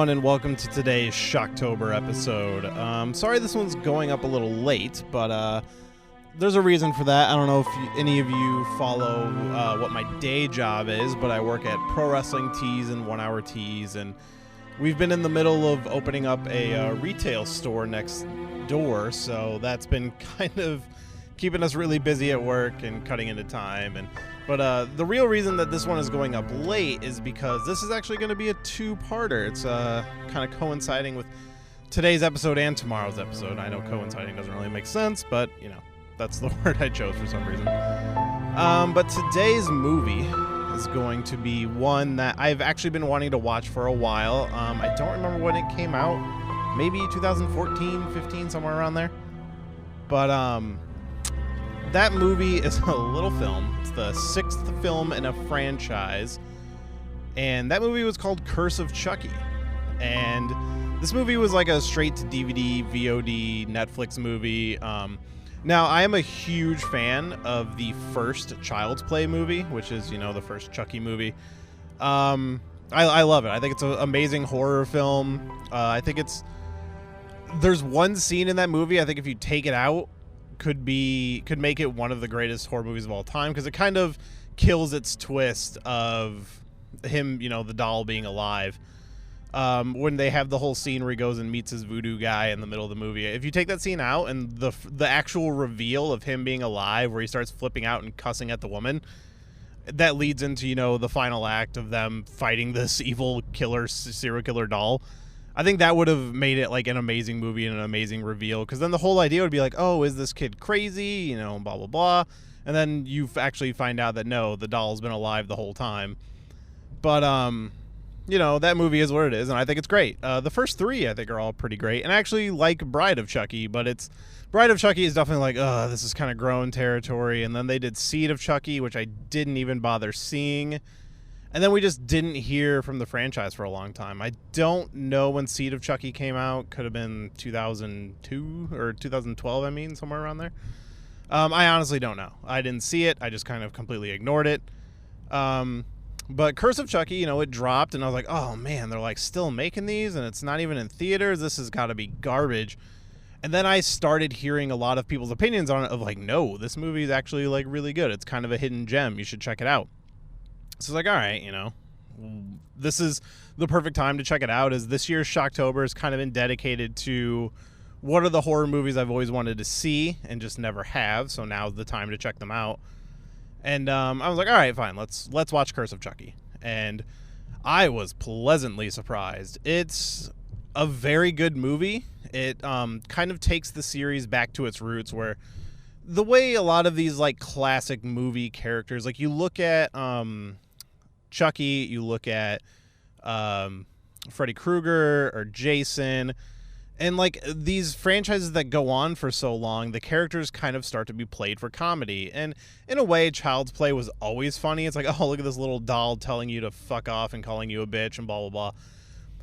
everyone, and welcome to today's Shocktober episode. Sorry this one's going up a little late, but there's a reason for that. I don't know if any of you follow what my day job is, but I work at Pro Wrestling Tees and 1 Hour Tees, and we've been in the middle of opening up a retail store next door, so that's been kind of keeping us really busy at work and cutting into time. But the real reason that this one is going up late is because this is actually going to be a two-parter. It's kind of coinciding with today's episode and tomorrow's episode. I know coinciding doesn't really make sense, but, you know, that's the word I chose for some reason. But today's movie is going to be one that I've actually been wanting to watch for a while. I don't remember when it came out. Maybe 2014, 15, somewhere around there. But that movie is a little film. It's the 6th film in a franchise, and that movie was called Curse of Chucky. And this movie was like a straight-to-DVD, VOD, Netflix movie. Now, I am a huge fan of the first Child's Play movie, which is, you know, the first Chucky movie. I love it. I think it's an amazing horror film. I think there's one scene in that movie, I think if you take it out, could make it one of the greatest horror movies of all time, because it kind of kills its twist of him, you know, the doll being alive. When they have the whole scene where he goes and meets his voodoo guy in the middle of the movie. If you take that scene out and the actual reveal of him being alive, where he starts flipping out and cussing at the woman, that leads into, you know, the final act of them fighting this evil serial killer doll. I think that would have made it like an amazing movie and an amazing reveal, because then the whole idea would be like, oh, is this kid crazy? You know, blah, blah, blah. And then you actually find out that no, the doll's been alive the whole time. But, you know, that movie is what it is, and I think it's great. The first three, I think, are all pretty great. And I actually like Bride of Chucky, but Bride of Chucky is definitely like, this is kind of grown territory. And then they did Seed of Chucky, which I didn't even bother seeing. And then we just didn't hear from the franchise for a long time. I don't know when Seed of Chucky came out. Could have been 2002 or 2012, I mean, somewhere around there. I honestly don't know. I didn't see it. I just kind of completely ignored it. But Curse of Chucky, you know, it dropped, and I was like, oh, man, they're, like, still making these, and it's not even in theaters. This has got to be garbage. And then I started hearing a lot of people's opinions on it of, like, no, this movie is actually, like, really good. It's kind of a hidden gem. You should check it out. So it's like, all right, you know, this is the perfect time to check it out, as this year's Shocktober has kind of been dedicated to what are the horror movies I've always wanted to see and just never have, so now's the time to check them out. And I was like, all right, fine, let's watch Curse of Chucky. And I was pleasantly surprised. It's a very good movie. It kind of takes the series back to its roots, where the way a lot of these, like, classic movie characters, like, you look at Chucky, you look at Freddy Krueger or Jason, and, like, these franchises that go on for so long, the characters kind of start to be played for comedy. And in a way, Child's Play was always funny. It's like, oh, look at this little doll telling you to fuck off and calling you a bitch and blah, blah, blah.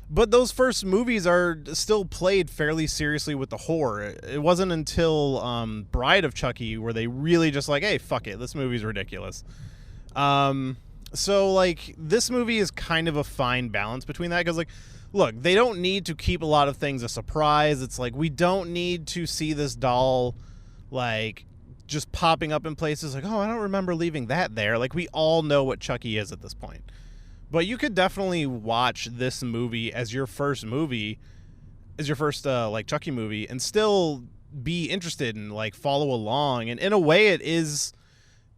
But those first movies are still played fairly seriously with the horror. It wasn't until Bride of Chucky where they really just like, hey, fuck it, this movie's ridiculous. So, like, this movie is kind of a fine balance between that, because, like, look, they don't need to keep a lot of things a surprise. It's like, we don't need to see this doll, like, just popping up in places like, oh, I don't remember leaving that there. Like, we all know what Chucky is at this point. But you could definitely watch this movie as your first movie, like, Chucky movie, and still be interested and, like, follow along. And in a way, it is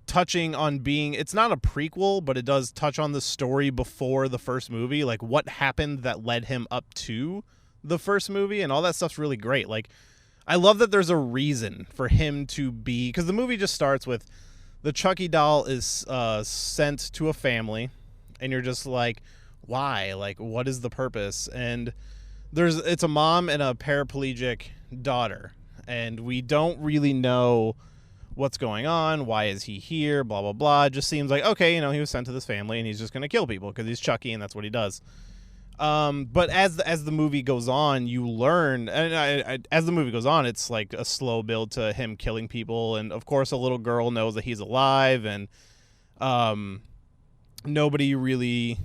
touching on it's not a prequel, but it does touch on the story before the first movie, like what happened that led him up to the first movie, and all that stuff's really great. Like, I love that there's a reason for him to be, because the movie just starts with the Chucky doll is sent to a family, and you're just like, why? Like, what is the purpose? And it's a mom and a paraplegic daughter, and we don't really know what's going on, why is he here, blah, blah, blah. It just seems like, okay, you know, he was sent to this family, and he's just going to kill people because he's Chucky, and that's what he does. But as the movie goes on, you learn, and as the movie goes on, it's like a slow build to him killing people, and of course a little girl knows that he's alive, and nobody really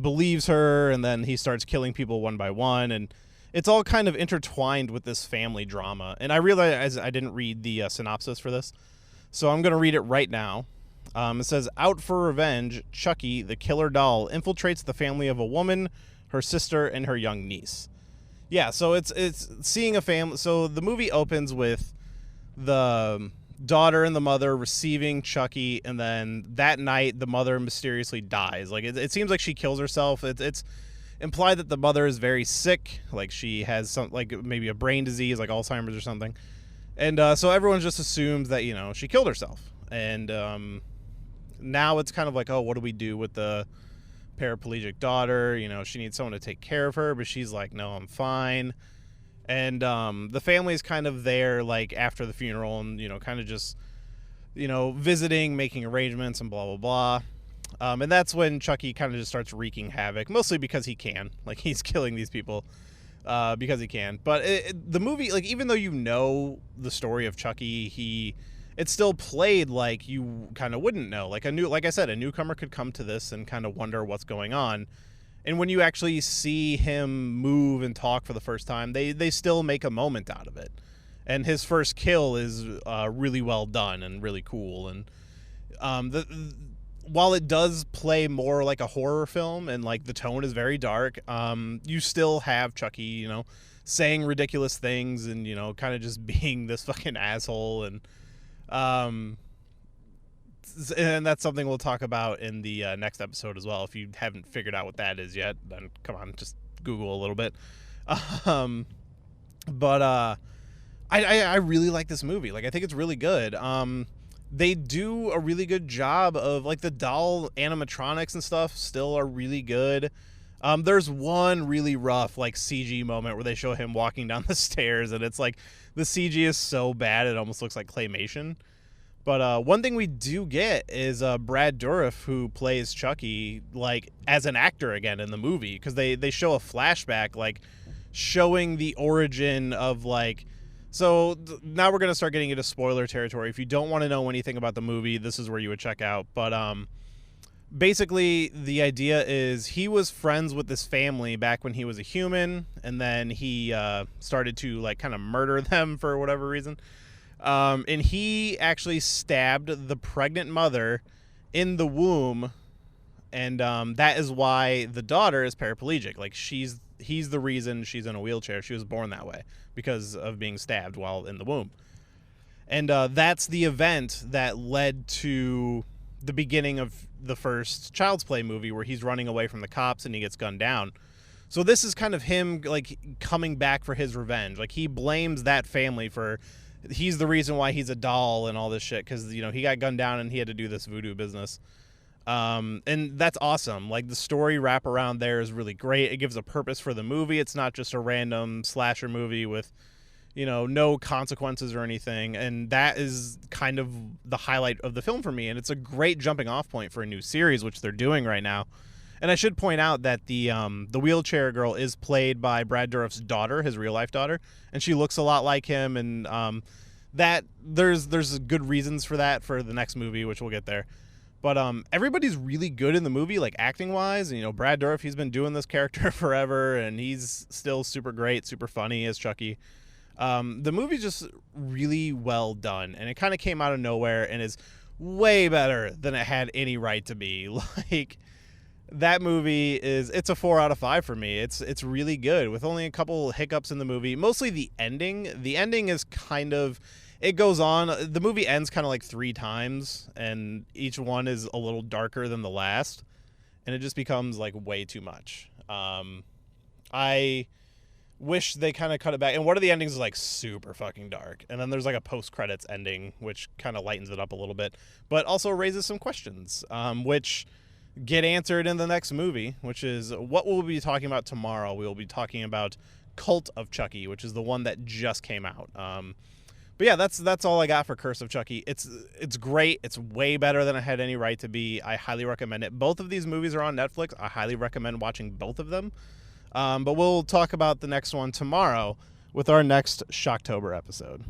believes her, and then he starts killing people one by one, and it's all kind of intertwined with this family drama. And I realized I didn't read the synopsis for this, so I'm going to read it right now. It says, out for revenge, Chucky, the killer doll, infiltrates the family of a woman, her sister, and her young niece. Yeah, so it's seeing a family. So the movie opens with the daughter and the mother receiving Chucky, and then that night the mother mysteriously dies. Like it seems like she kills herself. It's implied that the mother is very sick, like she has some, like maybe a brain disease, like Alzheimer's or something. And so everyone just assumes that, you know, she killed herself. And now it's kind of like, oh, what do we do with the paraplegic daughter? You know, she needs someone to take care of her, but she's like, no, I'm fine. And the family is kind of there, like, after the funeral and, you know, kind of just, you know, visiting, making arrangements and blah, blah, blah. And that's when Chucky kind of just starts wreaking havoc, mostly because he can. Like, he's killing these people because he can. But the movie, like, even though you know the story of Chucky, it's still played like you kind of wouldn't know. Like I said, a newcomer could come to this and kind of wonder what's going on. And when you actually see him move and talk for the first time, they still make a moment out of it. And his first kill is really well done and really cool. And while it does play more like a horror film and like the tone is very dark, you still have Chucky, you know, saying ridiculous things and, you know, kind of just being this fucking asshole. And that's something we'll talk about in the next episode as well. If you haven't figured out what that is yet, then come on, just Google a little bit. But I really like this movie. Like, I think it's really good. They do a really good job of, like, the doll animatronics and stuff still are really good. There's one really rough, like, CG moment where they show him walking down the stairs, and it's like the CG is so bad it almost looks like claymation. But one thing we do get is Brad Dourif, who plays Chucky, like, as an actor again in the movie, because they show a flashback, like, showing the origin of, like, so now we're going to start getting into spoiler territory. If you don't want to know anything about the movie, this is where you would check out. But basically, the idea is he was friends with this family back when he was a human, and then he started to, like, kind of murder them for whatever reason. And he actually stabbed the pregnant mother in the womb, and that is why the daughter is paraplegic. Like, he's the reason she's in a wheelchair. She was born that way because of being stabbed while in the womb. And that's the event that led to the beginning of the first Child's Play movie, where he's running away from the cops and he gets gunned down. So this is kind of him, like, coming back for his revenge. Like, he blames that family for, he's the reason why he's a doll and all this shit, because, you know, he got gunned down and he had to do this voodoo business. And that's awesome. Like, the story wraparound there is really great. It gives a purpose for the movie. It's not just a random slasher movie with, you know, no consequences or anything. And that is kind of the highlight of the film for me. And it's a great jumping off point for a new series, which they're doing right now. And I should point out that the wheelchair girl is played by Brad Dourif's daughter, his real life daughter, and she looks a lot like him. And that there's good reasons for that for the next movie, which we'll get there. But everybody's really good in the movie, like, acting wise. And, you know, Brad Dourif, he's been doing this character forever, and he's still super great, super funny as Chucky. The movie's just really well done, and it kind of came out of nowhere and is way better than it had any right to be. Like, that movie it's a 4 out of 5 for me. It's really good with only a couple hiccups in the movie. Mostly the ending. The ending is kind of, it goes on. The movie ends kind of like 3 times, and each one is a little darker than the last, and it just becomes, like, way too much. I wish they kind of cut it back. And one of the endings is, like, super fucking dark, and then there's, like, a post-credits ending, which kind of lightens it up a little bit, but also raises some questions, which get answered in the next movie, which is what we'll be talking about tomorrow. We'll be talking about Cult of Chucky, which is the one that just came out. But yeah, that's all I got for Curse of Chucky. It's great. It's way better than it had any right to be. I highly recommend it. Both of these movies are on Netflix. I highly recommend watching both of them. But we'll talk about the next one tomorrow with our next Shocktober episode.